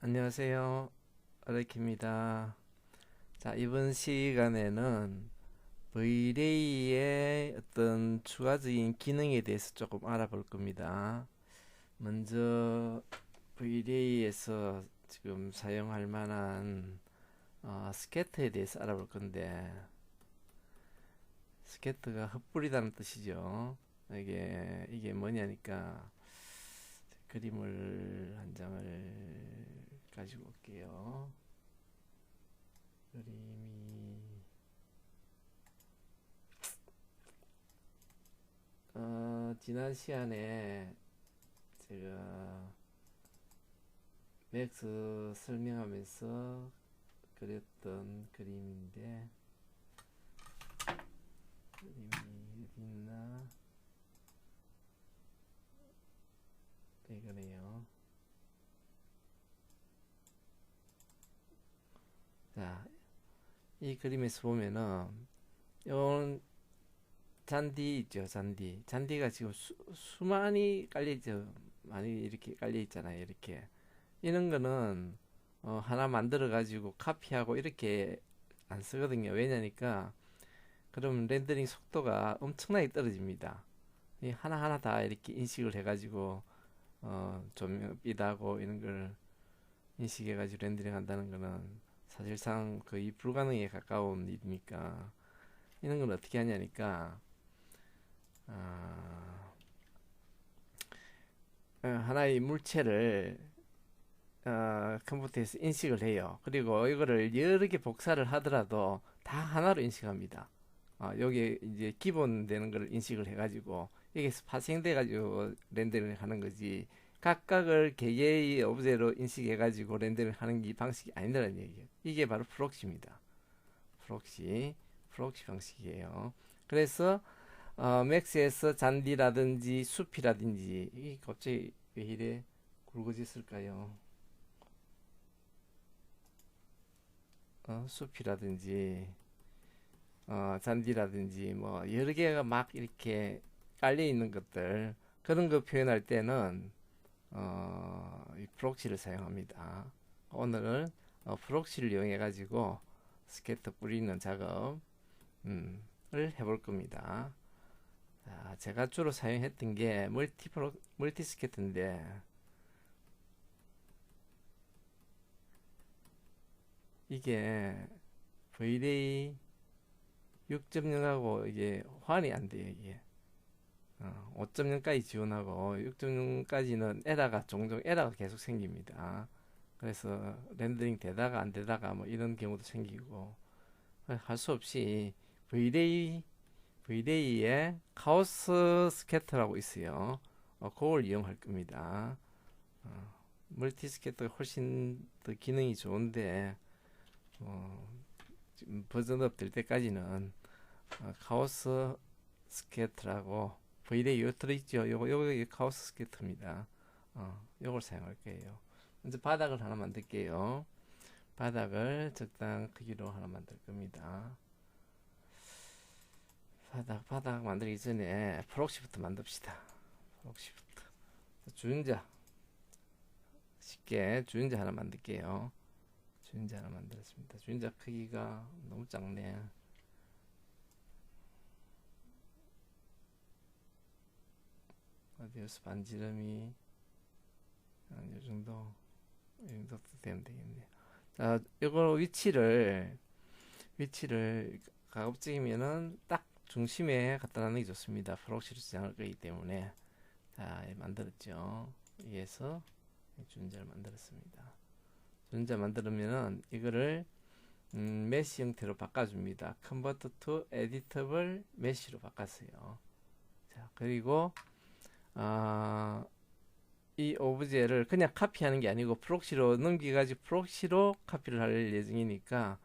안녕하세요. 어렉입니다. 자, 이번 시간에는 브이레이의 어떤 추가적인 기능에 대해서 조금 알아볼 겁니다. 먼저 브이레이에서 지금 사용할 만한 스캐터에 대해서 알아볼 건데, 스캐터가 흩뿌리다는 뜻이죠. 이게 뭐냐니까 그림을 한 장을 가지고 올게요. 그림이 지난 시간에 제가 맥스 설명하면서 그렸던 그림인데, 그림이 어디 있나? 이거네요. 자, 이 그림에서 보면은 이건 잔디 있죠, 잔디. 잔디가 지금 수많이 깔려 있죠. 많이 이렇게 깔려 있잖아요, 이렇게. 이런 거는 하나 만들어 가지고 카피하고 이렇게 안 쓰거든요. 왜냐니까 그러면 렌더링 속도가 엄청나게 떨어집니다. 이 하나하나 다 이렇게 인식을 해가지고 조명 빛하고 이런 걸 인식해가지고 렌더링 한다는 거는 사실상 거의 불가능에 가까운 일이니까, 이런 건 어떻게 하냐니까 어, 하나의 물체를 컴퓨터에서 인식을 해요. 그리고 이거를 여러 개 복사를 하더라도 다 하나로 인식합니다. 여기 이제 기본 되는 걸 인식을 해가지고 여기서 파생돼가지고 렌더링을 하는 거지, 각각을 개개의 오브제로 인식해가지고 렌더링을 하는 게 방식이 아니라는 얘기예요. 이게 바로 프록시입니다. 프록시, 프록시 방식이에요. 그래서 맥스에서 잔디라든지 숲이라든지, 이 갑자기 왜 이래 굵어졌을까요? 숲이라든지 잔디라든지 뭐 여러 개가 막 이렇게 깔려 있는 것들, 그런 거 표현할 때는 이 프록시를 사용합니다. 오늘은 프록시를 이용해 가지고 스케터 뿌리는 작업 을 해볼 겁니다. 자, 제가 주로 사용했던 게 멀티 스케터인데, 이게 V-Ray 6.0하고 이게 호환이 안 돼요. 이게 5.0까지 지원하고 6.0까지는 에러가 종종 에러가 계속 생깁니다. 그래서 렌더링 되다가 안 되다가 뭐 이런 경우도 생기고, 할 수 없이 V-Ray의 카오스 스캐터라고 있어요. 그걸 이용할 겁니다. 멀티 스캐터가 훨씬 더 기능이 좋은데, 어, 지금 버전업 될 때까지는 카오스 스케트라고 V레이 요 들어있죠. 요거 카오스 스케트입니다. 요걸 사용할 거예요. 먼저 바닥을 하나 만들게요. 바닥을 적당 크기로 하나 만들 겁니다. 바닥 만들기 전에 프록시부터 만듭시다. 프록시부터. 주인자, 쉽게 주인자 하나 만들게요. 주인자 하나 만들었습니다. 주인자 크기가 너무 작네. 어디에서 반지름이 한 이 정도 되면 되겠네요. 자, 이거 위치를 가급적이면은 딱 중심에 갖다 놓는 게 좋습니다. 프록시로 지정할 거기 때문에. 자, 만들었죠. 위에서 주인자를 만들었습니다. 주인자 만들면은 이거를 메시 형태로 바꿔줍니다. Convert to Editable Mesh로 바꿨어요. 자, 그리고 아, 이 오브제를 그냥 카피하는 게 아니고 프록시로 넘기가지고 프록시로 카피를 할 예정이니까,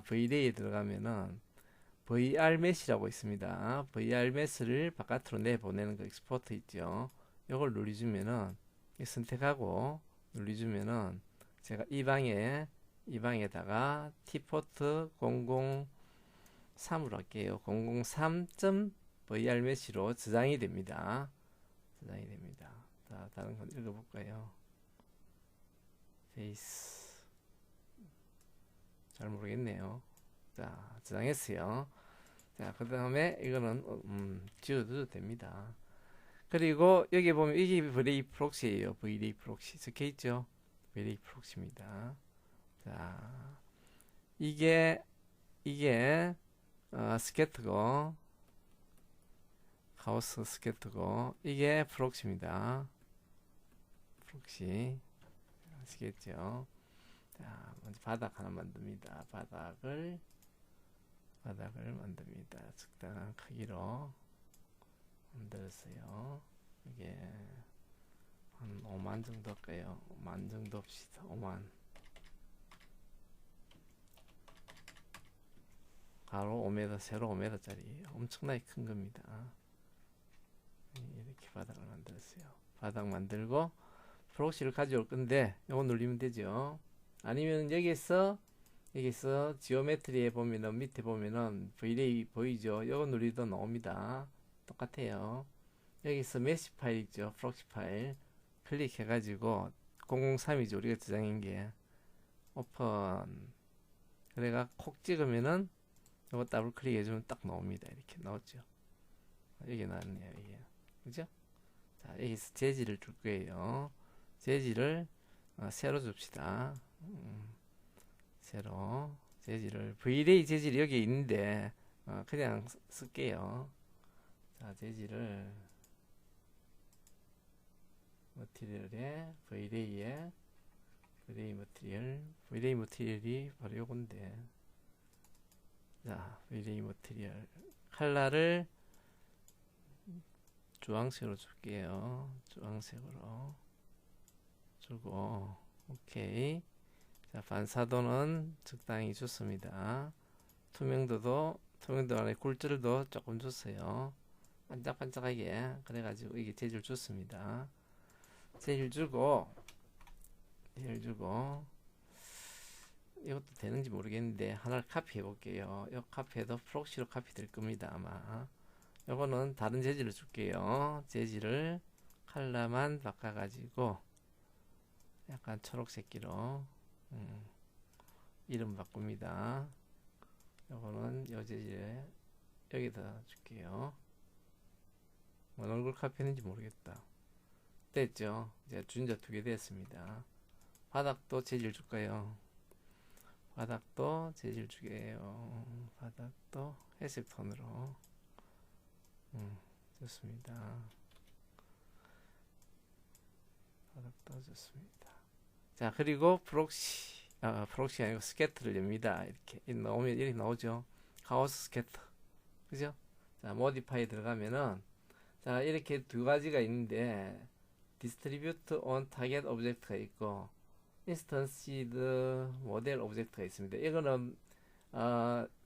VLA에 들어가면은 VR 메시라고 있습니다. VR 메시를 바깥으로 내보내는 거 익스포트 있죠. 이걸 눌러주면은, 선택하고 눌러주면은 제가 이 방에다가 T포트 003으로 할게요. 003.VR 메시로 저장이 됩니다. 자, 다른 건 읽어볼까요? 베이스. 잘 모르겠네요. 자, 저장했어요. 자, 그 다음에 이거는 지워도 됩니다. 그리고 여기 보면 이게 VLAY 프록시예요. VLAY 프록시 적혀있죠? VLAY 프록시입니다. 자, 이게 스케트고, 하우스 스케트고, 이게 프록시입니다. 프록시 아시겠죠? 자, 먼저 바닥 하나 만듭니다. 바닥을 만듭니다. 적당한 크기로 만들었어요. 이게 한 5만 정도 할까요? 5만 정도 합시다. 5만. 가로 5m, 세로 5m짜리 엄청나게 큰 겁니다. 이렇게 바닥을 만들었어요. 바닥 만들고 프록시를 가져올 건데 이거 누르면 되죠. 아니면 여기서 지오메트리에 보면은 밑에 보면은 VLAY 보이죠? 이거 누리도 나옵니다. 똑같아요. 여기서 메시 파일 있죠? 프록시 파일 클릭해 가지고 003이죠. 우리가 저장한 게 오픈. 그래가 콕 찍으면은 이거 더블 클릭해 주면 딱 나옵니다. 이렇게 나왔죠. 여기 나왔네요. 이게 그죠? 자, 여기서 재질을 줄 거예요. 재질을 세로 줍시다. 세로 재질을 VLAY 재질이 여기 있는데 그냥 쓸게요. 자, 재질을 머티리얼에 VLAY에 VLAY 머티리얼이 바로 요건데, 자, VLAY 머티리얼 컬러를 주황색으로 줄게요. 주황색으로 주고 오케이. 자, 반사도는 적당히 줬습니다. 투명도 안에 굴절도 조금 줬어요. 반짝반짝하게. 그래가지고 이게 재질 줬습니다. 재질 주고 이것도 되는지 모르겠는데 하나를 카피해 볼게요. 이 카피해도 프록시로 카피 될 겁니다. 아마 요거는 다른 재질을 줄게요. 재질을 컬러만 바꿔가지고 약간 초록색기로 이름 바꿉니다. 요거는 요 재질에 여기다 줄게요. 얼굴 카피했는지 모르겠다. 됐죠? 이제 준자 2개 됐습니다. 바닥도 재질 줄까요? 바닥도 재질 주게요. 바닥도 회색 톤으로 좋습니다. 바닥도 좋습니다. 자, 그리고 프록시가 아니고 스케트를 엽니다. 이렇게 나오면 이렇게 나오죠. 하우스 스케트, 그죠? 자, 모디파이 들어가면은 자, 이렇게 두 가지가 있는데 디스트리뷰트 온 타겟 오브젝트가 있고 인스턴시드 모델 오브젝트가 있습니다. 이거는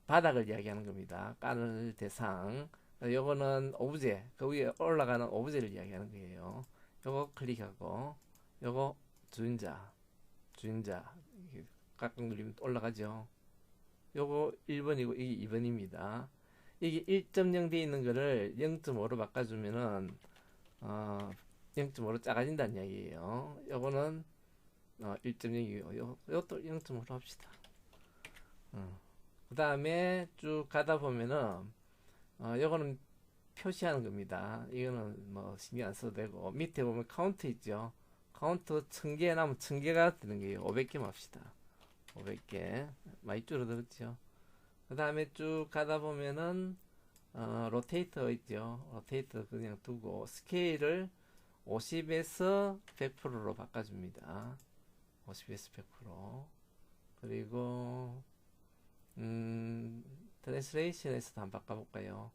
바닥을 이야기하는 겁니다. 깔을 대상. 요거는 오브제, 그 위에 올라가는 오브제를 이야기하는 거예요. 요거 클릭하고 요거 주인자 깍깍 누르면 올라가죠. 요거 1번이고 이게 2번입니다. 이게 1.0 돼 있는 거를 0.5로 바꿔주면은 0.5로 작아진다는 이야기예요. 요거는 1.0이고 요것도 0.5로 합시다. 그 다음에 쭉 가다 보면은 요거는 표시하는 겁니다. 이거는 뭐 신경 안 써도 되고, 밑에 보면 카운트 있죠. 카운트 1000개 나면 1000개가 되는 거예요. 500개 합시다. 500개 많이 줄어들었죠. 그 다음에 쭉 가다 보면은 로테이터 있죠. 로테이터 그냥 두고 스케일을 50에서 100%로 바꿔줍니다. 50에서 100%. 그리고 트랜스레이션에서도 한번 바꿔볼까요?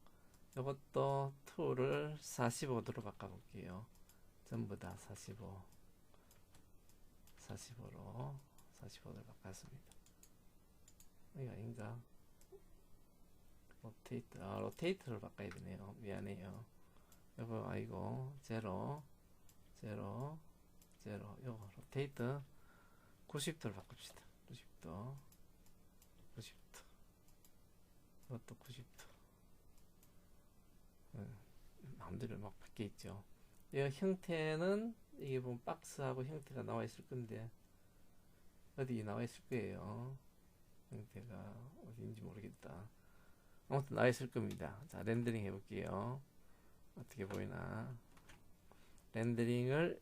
이것도 툴을 45도로 바꿔볼게요. 전부 다 45로 바꿨습니다. 이거 아닌가? 로테이트를 바꿔야 되네요. 미안해요. 이거 아이고 제로 요거 로테이트 90도를 바꿉시다. 90도 이것도 90도. 마음대로 막 바뀌어 있죠. 이 형태는 이게 보면 박스하고 형태가 나와 있을 건데 어디 나와 있을 거예요. 형태가 어디인지 모르겠다. 아무튼 나와 있을 겁니다. 자, 렌더링 해볼게요. 어떻게 보이나. 렌더링을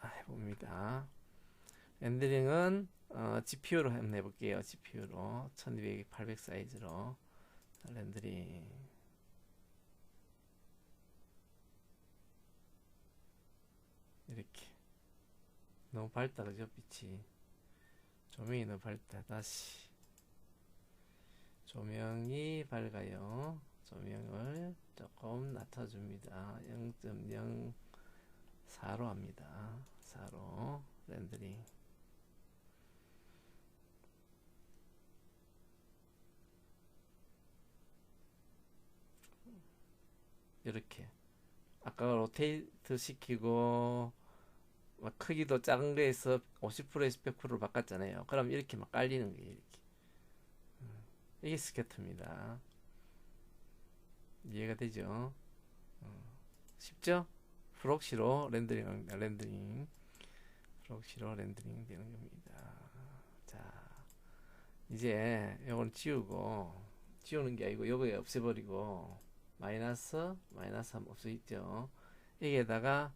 해봅니다. 렌더링은 GPU로 한번 해볼게요. GPU로 1200, 800 사이즈로 렌더링. 이렇게 너무 밝다 그죠? 빛이 조명이 너무 밝다. 다시 조명이 밝아요. 조명을 조금 낮춰줍니다. 0.04로 합니다. 4로 렌더링. 이렇게 아까 로테이트 시키고 막 크기도 작은 거에서 50%에서 100%로 바꿨잖아요. 그럼 이렇게 막 깔리는 거예요. 이렇게. 이게 스케터입니다. 이해가 되죠? 쉽죠? 프록시로 렌더링 프록시로 렌더링 되는 겁니다. 자, 이제 이건 지우는 게 아니고 요거에 없애버리고 마이너스 하면 없어있죠. 여기에다가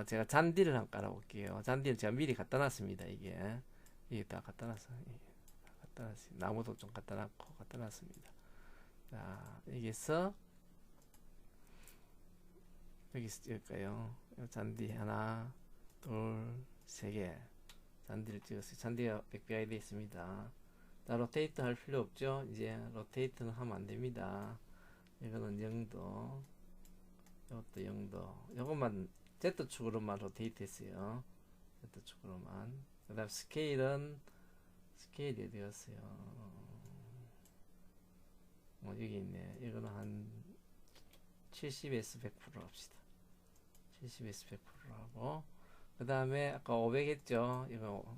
제가 잔디를 한번 깔아볼게요. 잔디를 제가 미리 갖다 놨습니다. 이게 다 갖다 놨어요. 나무도 좀 갖다 놨습니다. 자, 여기서 찍을까요? 잔디 하나, 둘, 세 개. 잔디를 찍었어요. 잔디가 백배가 되어 있습니다. 자, 로테이트 할 필요 없죠? 이제 로테이트는 하면 안 됩니다. 이거는 0도, 이것도 0도. 이것만 Z축으로만 로테이트 했어요. Z축으로만. 그 다음 스케일이 어디 갔어요? 여기 있네. 이거는 한 70에서 100% 합시다. 70에서 100% 하고, 그 다음에 아까 500 했죠? 이거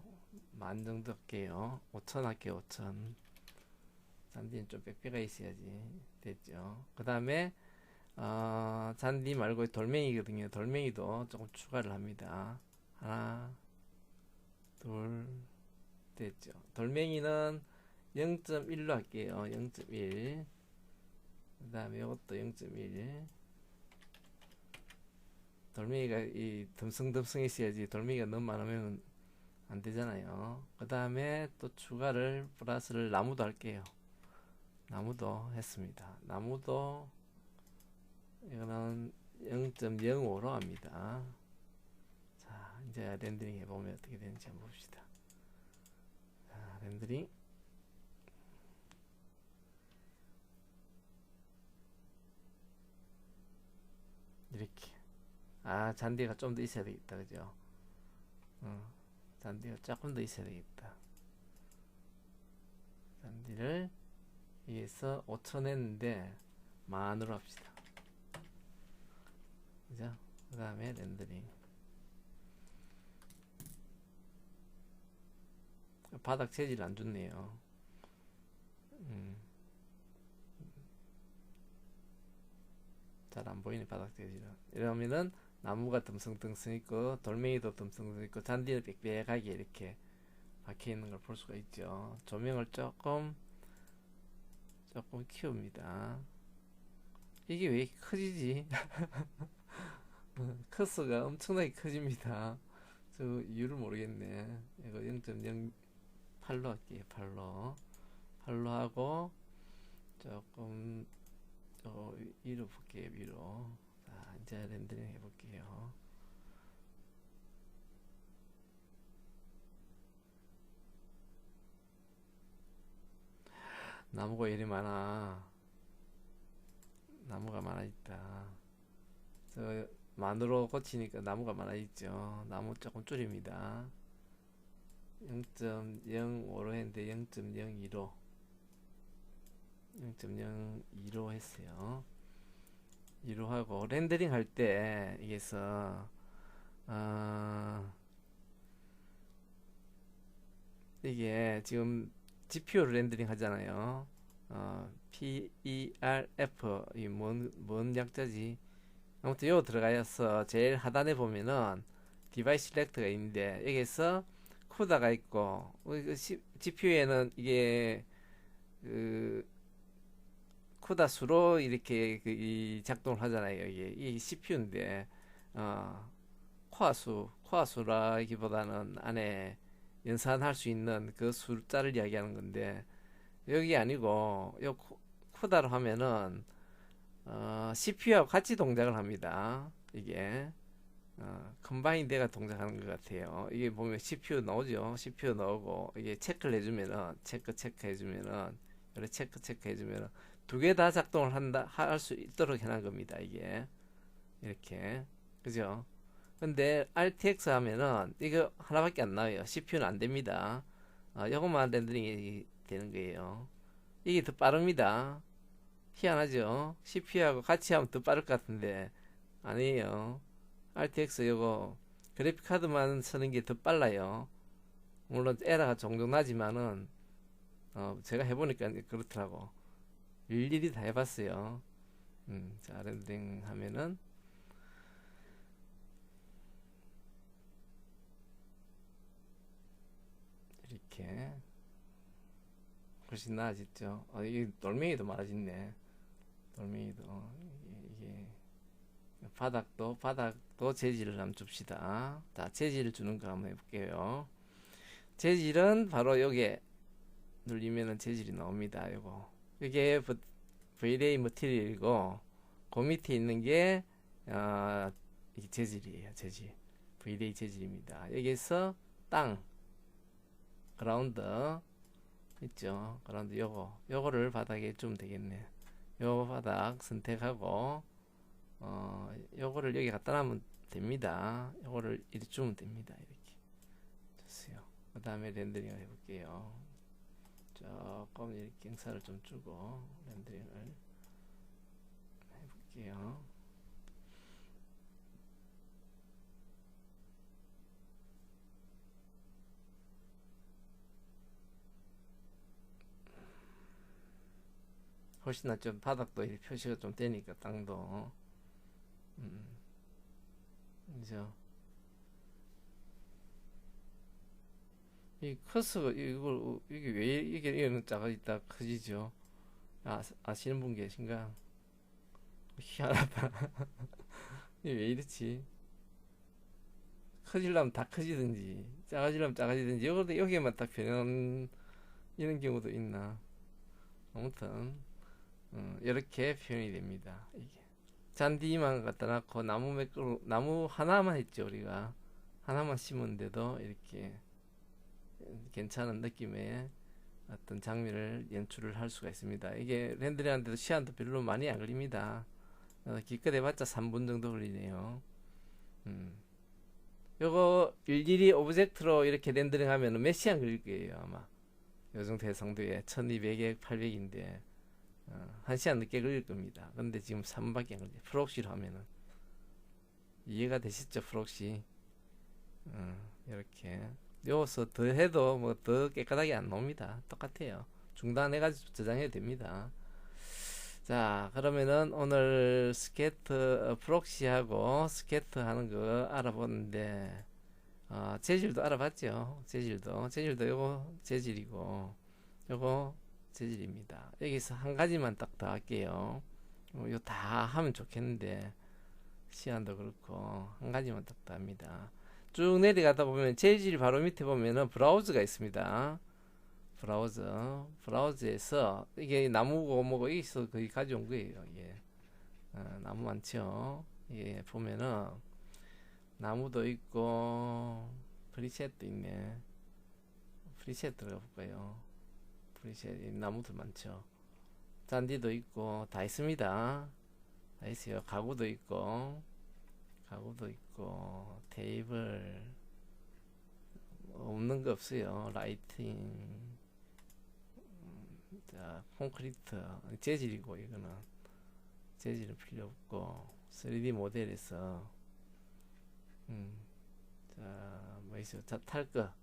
만 정도 할게요. 5000 할게요. 5000. 잔디는 좀 빽빽가 있어야지. 됐죠? 그 다음에 잔디 말고 돌멩이거든요. 돌멩이도 조금 추가를 합니다. 하나, 둘, 됐죠? 돌멩이는 0.1로 할게요. 0.1. 그 다음에 이것도 0.1. 돌멩이가 이 듬성듬성 있어야지. 돌멩이가 너무 많으면 안 되잖아요. 그 다음에 또 추가를 플러스를 나무도 할게요. 나무도 했습니다. 나무도 이거는 0.05로 합니다. 자, 이제 렌더링 해보면 어떻게 되는지 한번 봅시다. 자, 렌더링. 이렇게. 잔디가 좀 더 있어야 되겠다. 그죠? 잔디가 조금 더 있어야 되겠다. 잔디를 여기서 5천 했는데 만으로 합시다. 그죠? 그 다음에 렌더링. 바닥 재질 안 좋네요. 잘 안 보이네, 바닥 재질은. 이러면은 나무가 듬성듬성 있고 돌멩이도 듬성듬성 있고 잔디는 빽빽하게 이렇게 박혀 있는 걸 볼 수가 있죠. 조명을 조금 키웁니다. 이게 왜 이렇게 커지지? 커서가 엄청나게 커집니다. 저 이유를 모르겠네. 이거 0.08로 할게요. 8로 하고 조금 위로 볼게요. 위로. 자, 이제 렌더링 해볼게요. 나무가 이리 많아. 나무가 많아 있다. 저 만으로 고치니까 나무가 많아 있죠. 나무 조금 줄입니다. 0.05로 했는데 0.02로 0.02로 했어요. 2로 하고 렌더링 할 때 여기서 이게 지금 GPU로 렌더링 하잖아요. PERF 이 뭔 약자지? 아무튼 요거 들어가서 제일 하단에 보면은 디바이스 셀렉터가 있는데 여기서 쿠다가 있고, GPU에는 이게 그 쿠다 수로 이렇게 이 작동을 하잖아요. 이게 CPU인데, 코어 수라기보다는 안에 연산할 수 있는 그 숫자를 이야기하는 건데, 여기 아니고, 쿠다로 하면은, CPU하고 같이 동작을 합니다. 이게. 컴바인 돼가 동작하는 것 같아요. 이게 보면 CPU 나오죠. CPU 나오고, 이게 체크를 해주면은, 체크 해주면은, 이렇게 체크 해주면은, 두 개 다 작동을 할 수 있도록 해놓은 겁니다. 이게. 이렇게. 그죠? 근데 RTX 하면은, 이거 하나밖에 안 나와요. CPU는 안 됩니다. 이것만 렌더링이 되는 거예요. 이게 더 빠릅니다. 희한하죠? CPU하고 같이 하면 더 빠를 것 같은데, 아니에요. RTX 요거 그래픽 카드만 쓰는 게 더 빨라요. 물론 에러가 종종 나지만은 제가 해보니까 그렇더라고. 일일이 다 해봤어요. 자, 렌더링 하면은 이렇게 훨씬 나아졌죠. 이게 돌멩이도 많아졌네. 돌멩이도 이게 바닥도 재질을 한번 줍시다. 자, 재질을 주는 거 한번 해볼게요. 재질은 바로 여기에 눌리면은 재질이 나옵니다. 이게 V-Ray 머티리얼이고, 그 밑에 있는 게 이게 재질이에요. 재질. V-Ray 재질입니다. 여기에서 땅, 그라운드 있죠. 그라운드 요거를 바닥에 주면 되겠네. 요 바닥 선택하고 요거를 여기 갖다 놔면 됩니다. 요거를 이렇게 주면 됩니다. 이렇게 줬어요. 그 다음에 렌더링을 해볼게요. 조금 이렇게 경사를 좀 주고 렌더링을 해볼게요. 훨씬 낫죠. 바닥도 이렇게 표시가 좀 되니까 땅도 그죠. 이 커스가 이게 왜 이게 작아지다 커지죠? 아시는 분 계신가? 희한하다. 이게 왜 이렇지? 커지려면 다 커지든지 작아지려면 작아지든지 여기에만 딱 변하는 이런 경우도 있나? 아무튼 이렇게 표현이 됩니다. 이게 잔디만 갖다 놨고 나무 하나만 했죠. 우리가 하나만 심은데도 이렇게 괜찮은 느낌의 어떤 장면을 연출을 할 수가 있습니다. 이게 렌더링하는데도 시간도 별로 많이 안 걸립니다. 기껏 해봤자 3분 정도 걸리네요. 요거 일일이 오브젝트로 이렇게 렌더링 하면 몇 시간 걸릴 거예요. 아마 요정 대성도에 1200에 800인데 1시간 늦게 걸릴 겁니다. 근데 지금 3분밖에 안 걸려요. 프록시로 하면은 이해가 되시죠? 프록시 이렇게 여기서 더 해도 뭐 더 깨끗하게 안 나옵니다. 똑같아요. 중단해가지고 저장해도 됩니다. 자, 그러면은 오늘 스케트 프록시하고 스케트 하는 거 알아보는데 재질도 알아봤죠. 재질도 요거 재질이고 요거 재질입니다. 여기서 한 가지만 딱 더 할게요. 요 다 하면 좋겠는데 시간도 그렇고 한 가지만 딱 더 합니다. 쭉 내려가다 보면 재질 바로 밑에 보면은 브라우저가 있습니다. 브라우저에서 이게 나무고 뭐고 여기서 거의 가져온 거예요. 이게 나무 많죠. 이게 보면은 나무도 있고 프리셋도 있네. 프리셋 들어가 볼까요? 프리셋 나무도 많죠. 잔디도 있고 다 있습니다. 다 있어요. 가구도 있고 테이블 없는 거 없어요. 라이팅, 자 콘크리트 재질이고 이거는 재질은 필요 없고 3D 모델에서 자뭐 있어요. 자 탈거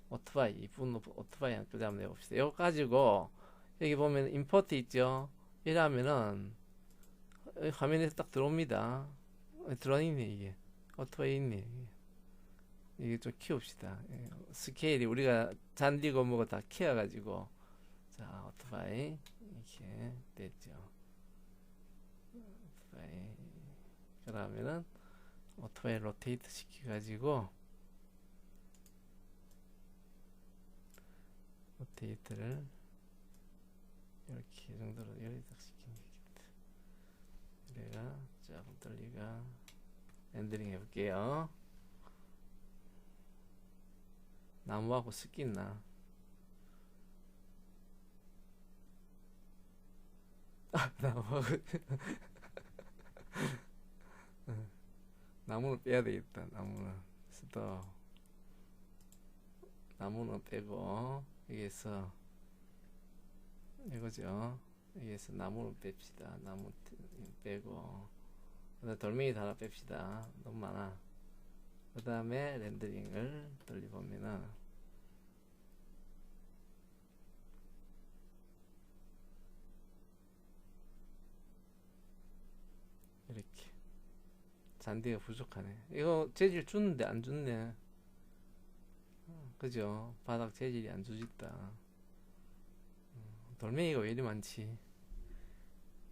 오토바이 이쁜 오토바이 한 끄자 한번 내봅시다. 이거 가지고 여기 보면 임포트 있죠. 이러면은 화면에서 딱 들어옵니다. 들어있네. 이게 오토바이 있네. 이게 좀 키웁시다. 예, 스케일이 우리가 잔디고 뭐고 다 키워가지고. 자, 오토바이 이렇게 됐죠. 오토바이. 그러면은 오토바이 로테이트 시켜가지고 로테이트를 이렇게 정도로 여기 딱 시키면 되겠다. 내가 조금 떨리가 렌더링 해볼게요. 나무하고 섞였나? 나무하고 나무는 빼야 되겠다. 나무는 스톱. 나무는 빼고 여기에서 이거죠. 여기에서 나무를 뺍시다. 나무 빼고 그다음에 돌멩이 하나 뺍시다. 너무 많아. 그 다음에 렌더링을 돌려보면은 이렇게 잔디가 부족하네. 이거 재질 주는데 안 줬네. 그죠? 바닥 재질이 안 주짓다. 돌멩이가 왜 이리 많지?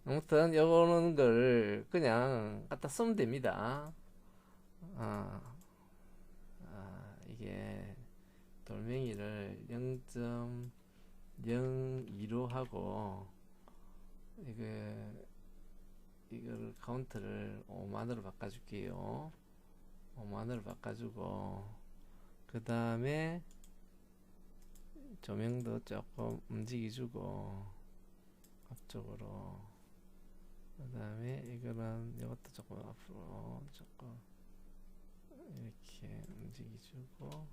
아무튼 요거는 걸 그냥 갖다 쓰면 됩니다. 이게 돌멩이를 0.025 하고 이거를 카운트를 5만으로 바꿔줄게요. 5만으로 바꿔주고 그 다음에 조명도 조금 움직여주고 앞쪽으로 그 다음에 이거는 이것도 조금 앞으로 조금 이렇게 움직여주고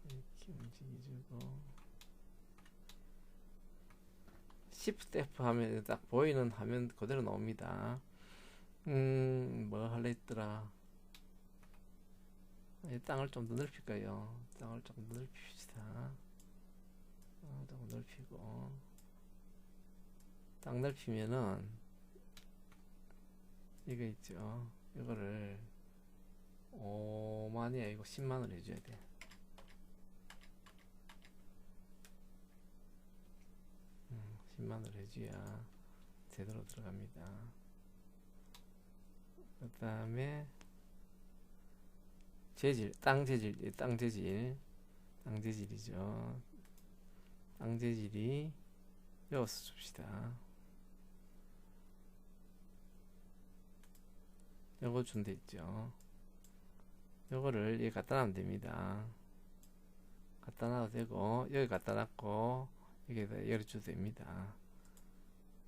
이렇게 움직여주고 Shift F 하면 딱 보이는 화면 그대로 나옵니다. 뭐 할래 했더라. 땅을 좀 더 넓힐까요? 땅을 조금 넓힙시다. 조금 넓히고 땅 넓히면은 이거 있죠. 이거를 5만이 아니고 10만으로 해줘야 돼. 음, 10만으로 해줘야 제대로 들어갑니다. 그 다음에 재질, 땅 재질이죠. 땅 재질이 여기서 줍시다. 요거 준 데 있죠. 요거를 여기 갖다 놔면 됩니다. 갖다 놔도 되고 여기 갖다 놨고 여기에다 열어줘도 됩니다.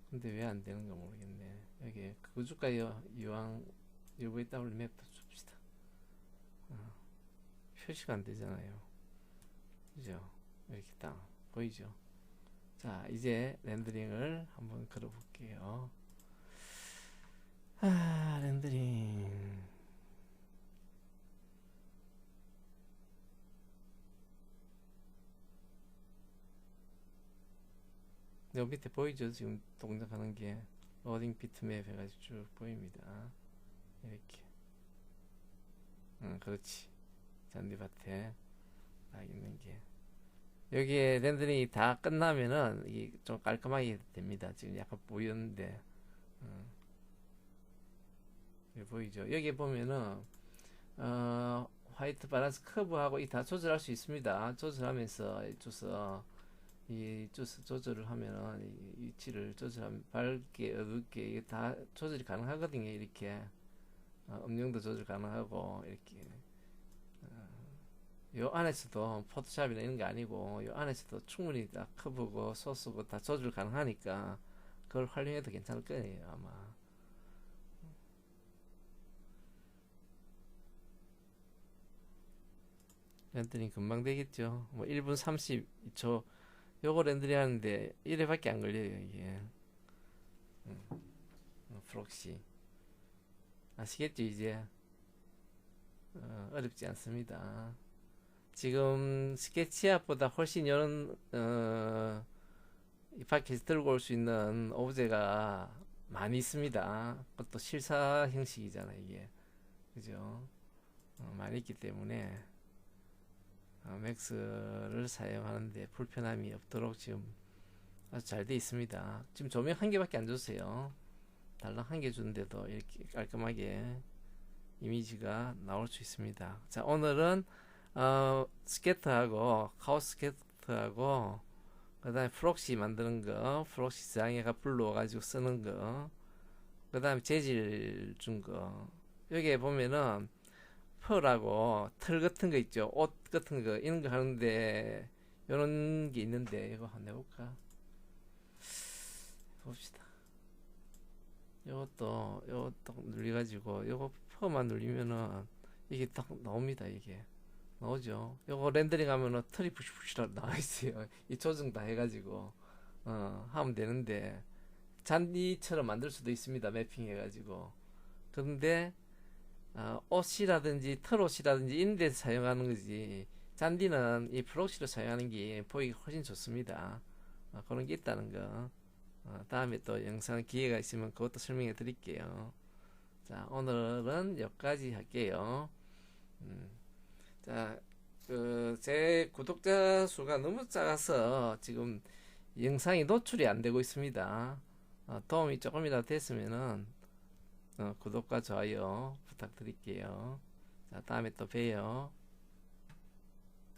근데 왜 안 되는가 모르겠네. 여기 구주가 이왕 UVW 맵도 줍시다. 표시가 안 되잖아요. 그죠? 이렇게 딱 보이죠? 자, 이제 렌더링을 한번 걸어 볼게요. 렌더링. 여기 밑에 보이죠? 지금 동작하는 게 로딩 비트맵 해가지고 쭉 보입니다. 이렇게. 그렇지. 잔디밭에 딱 있는 게. 여기에 렌더링이 다 끝나면은 이게 좀 깔끔하게 됩니다. 지금 약간 보이는데, 여기 보이죠? 여기 보면은 화이트 밸런스 커브하고 이 다 조절할 수 있습니다. 조절하면서 이 주스 조절을 하면은 이 위치를 조절하면 밝게 어둡게 이게 다 조절이 가능하거든요. 이렇게 음영도 조절 가능하고 이렇게 요 안에서도 포토샵이나 이런 게 아니고 요 안에서도 충분히 다 커브고 소스고 다 조절 가능하니까 그걸 활용해도 괜찮을 거예요 아마. 렌더링 금방 되겠죠. 뭐 1분 32초 요거 렌더링 하는데 1회밖에 안 걸려요 이게. 프록시 아시겠죠 이제. 어렵지 않습니다. 지금 스케치앱보다 훨씬 이런 이 밖에서 들고 올 수 있는 오브제가 많이 있습니다. 그것도 실사 형식이잖아 이게. 그죠? 많이 있기 때문에 맥스를 사용하는데 불편함이 없도록 지금 아주 잘 되어 있습니다. 지금 조명 한 개밖에 안 줬어요. 달랑 한 개 주는데도 이렇게 깔끔하게 이미지가 나올 수 있습니다. 자, 오늘은 스케트하고 카오스 스케트하고 그 다음에 프록시 만드는 거, 프록시 장애가 불러가지고 쓰는 거, 그 다음에 재질 준 거. 여기에 보면은 펄하고 털 같은 거 있죠. 옷 같은 거 이런 거 하는데 이런 게 있는데 이거 한번 해볼까? 봅시다. 요것도 딱 눌려가지고 요거 펄만 눌리면은 이게 딱 나옵니다. 이게 나오죠. 요거 렌더링 하면은 털이 부시부시라 나와 있어요. 이 조정 다 해가지고 하면 되는데 잔디처럼 만들 수도 있습니다. 매핑 해가지고. 그런데 옷이라든지 털옷이라든지 이런 데서 사용하는 거지 잔디는 이 프록시로 사용하는 게 보기가 훨씬 좋습니다. 그런 게 있다는 거. 다음에 또 영상 기회가 있으면 그것도 설명해 드릴게요. 자, 오늘은 여기까지 할게요. 자, 제 구독자 수가 너무 작아서 지금 영상이 노출이 안 되고 있습니다. 도움이 조금이라도 됐으면은 구독과 좋아요 부탁드릴게요. 자, 다음에 또 봬요.